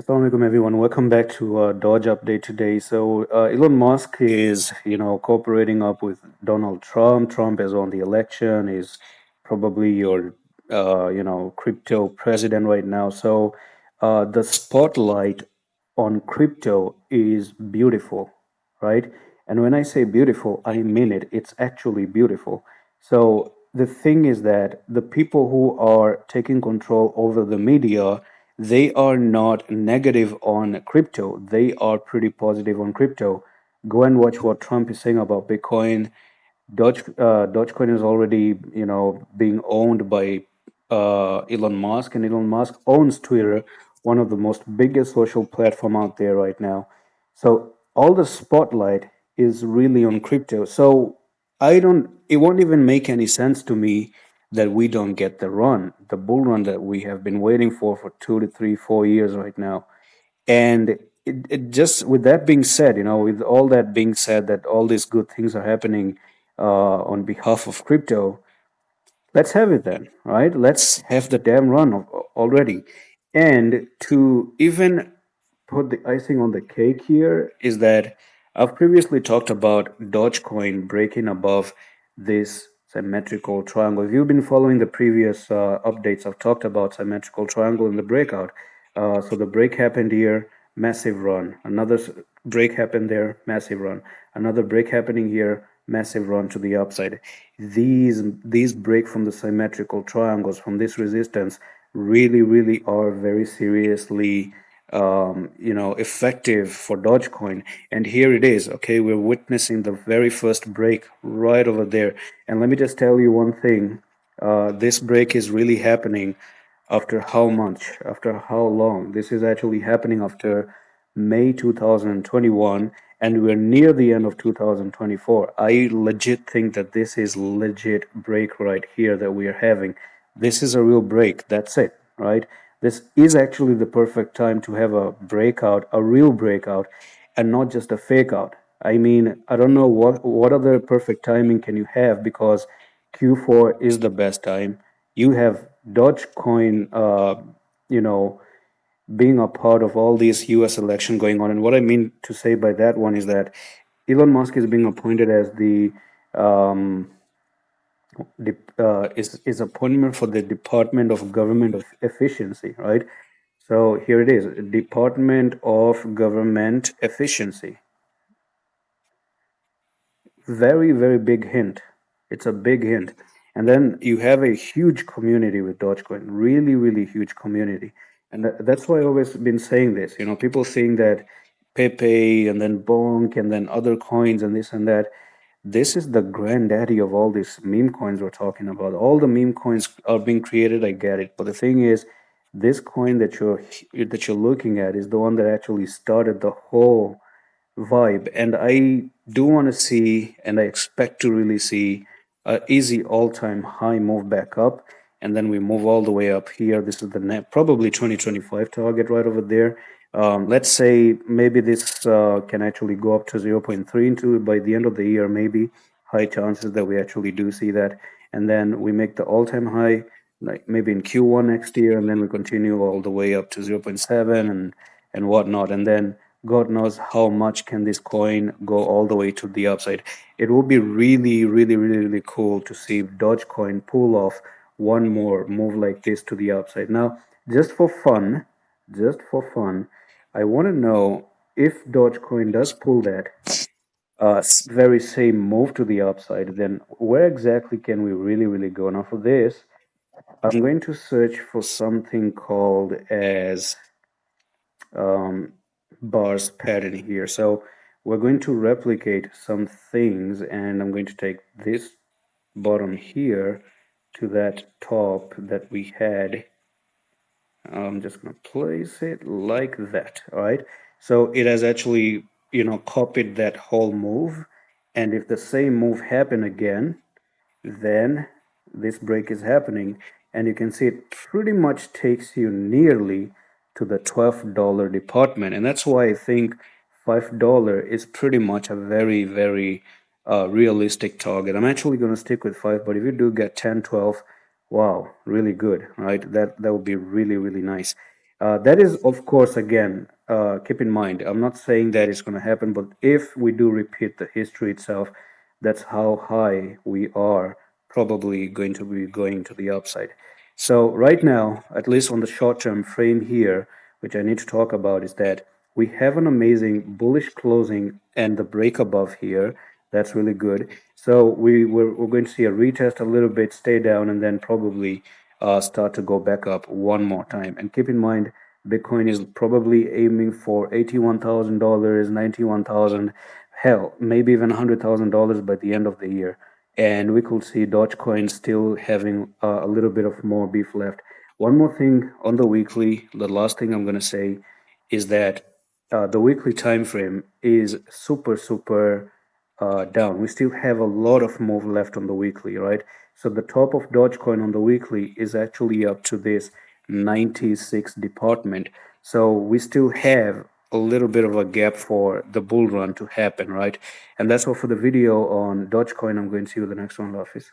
Assalamu alaikum everyone. Welcome back to Dodge Update today. So Elon Musk is, cooperating up with Donald Trump. Trump is on the election. Is probably your, crypto president right now. So the spotlight on crypto is beautiful, right? And when I say beautiful, I mean it. It's actually beautiful. So the thing is that the people who are taking control over the media, they are not negative on crypto. They are pretty positive on crypto. Go and watch what Trump is saying about Bitcoin. Dogecoin is already, being owned by Elon Musk, and Elon Musk owns Twitter, one of the most biggest social platform out there right now. So all the spotlight is really on crypto. So it won't even make any sense to me that we don't get the bull run that we have been waiting for 2 to 3, 4 years right now. And it just, with that being said, with all that being said, that all these good things are happening on behalf of crypto, let's have it then, right? Let's have the damn run already. And to even put the icing on the cake here is that I've previously talked about Dogecoin breaking above this symmetrical triangle. If you've been following the previous updates, I've talked about symmetrical triangle in the breakout. So the break happened here, massive run. Another break happened there, massive run. Another break happening here, massive run to the upside. These break from the symmetrical triangles, from this resistance, really are very seriously effective for Dogecoin. And here it is. Okay, we're witnessing the very first break right over there. And let me just tell you one thing. This break is really happening after how much? After how long? This is actually happening after May 2021, and we're near the end of 2024. I legit think that this is legit break right here that we are having. This is a real break. That's it, right? This is actually the perfect time to have a breakout, a real breakout, and not just a fake out. I mean, I don't know what other perfect timing can you have, because Q4 is the best time. You have Dogecoin, you know, being a part of all these U.S. election going on. And what I mean to say by that one is that Elon Musk is being appointed as um, is appointment for the Department of Government of Efficiency, right? So here it is, Department of Government Efficiency. Very big hint. It's a big hint. And then you have a huge community with Dogecoin, really huge community. And that's why I've always been saying this. People saying that Pepe and then Bonk and then other coins and this and that. This is the granddaddy of all these meme coins we're talking about. All the meme coins are being created, I get it. But the thing is, this coin that you're looking at is the one that actually started the whole vibe. And I do want to see, and I expect to really see, a easy all-time high move back up, and then we move all the way up here. This is the net, probably 2025 target right over there. Let's say maybe this can actually go up to 0.3 into by the end of the year, maybe. High chances that we actually do see that. And then we make the all-time high, like maybe in Q1 next year, and then we continue all the way up to 0.7 and whatnot. And then God knows how much can this coin go all the way to the upside. It would be really cool to see Dogecoin pull off one more move like this to the upside. Now, just for fun, I want to know, if Dogecoin does pull that very same move to the upside, then where exactly can we really go? Now, for this, I'm going to search for something called as um, bars pattern here. So we're going to replicate some things, and I'm going to take this bottom here to that top that we had. I'm just going to place it like that. All right. So it has actually, copied that whole move. And if the same move happen again, then this break is happening, and you can see it pretty much takes you nearly to the $12 department. And that's why I think $5 is pretty much a very realistic target. I'm actually going to stick with 5, but if you do get 10, 12, wow, really good, right? That would be really nice. That is, of course, again, keep in mind, I'm not saying that it's going to happen, but if we do repeat the history itself, that's how high we are probably going to be going to the upside. So, right now, at least on the short term frame here, which I need to talk about, is that we have an amazing bullish closing and the break above here. That's really good. So, we're going to see a retest a little bit, stay down, and then probably start to go back up one more time. And keep in mind, Bitcoin is probably aiming for $81,000, 91,000, hell, maybe even $100,000 by the end of the year. And we could see Dogecoin still having a little bit of more beef left. One more thing on the weekly, the last thing I'm going to say is that the weekly time frame is super down. We still have a lot of move left on the weekly, right? So the top of Dogecoin on the weekly is actually up to this 96 department. So we still have a little bit of a gap for the bull run to happen, right? And that's all for the video on Dogecoin. I'm going to see you in the next one, Office.